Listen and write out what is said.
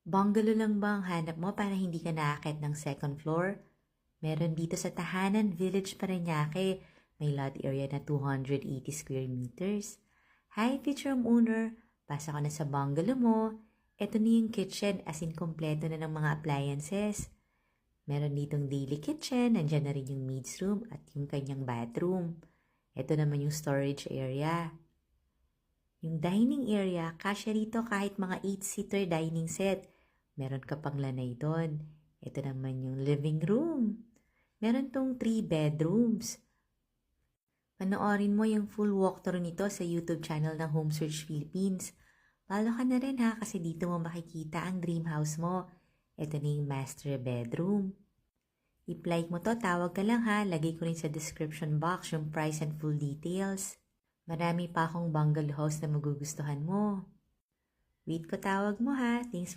Bungalow lang ba ang hanap mo para hindi ka naakyat ng second floor? Meron dito sa Tahanan Village Parañaque. May lot area na 280 square meters. Hi, future owner. Pasa ka na sa bungalow mo. Ito na yung kitchen as in kompleto na ng mga appliances. Meron ditong daily kitchen, nandyan na rin yung maid's room at yung kanyang bathroom. Ito naman yung storage area. Yung dining area, kasya rito kahit mga 8-seater dining set. Meron ka pang lanay doon. Ito naman yung living room. Meron tong 3 bedrooms. Panoorin mo yung full walkthrough nito sa YouTube channel ng Home Search Philippines. Follow ka na rin ha kasi dito mo makikita ang dream house mo. Ito na yung master bedroom. I-like mo to, tawag ka lang ha. Lagay ko rin sa description box yung price and full details. Marami pa akong bungalow house na magugustuhan mo. Wait ko tawag mo ha. Thanks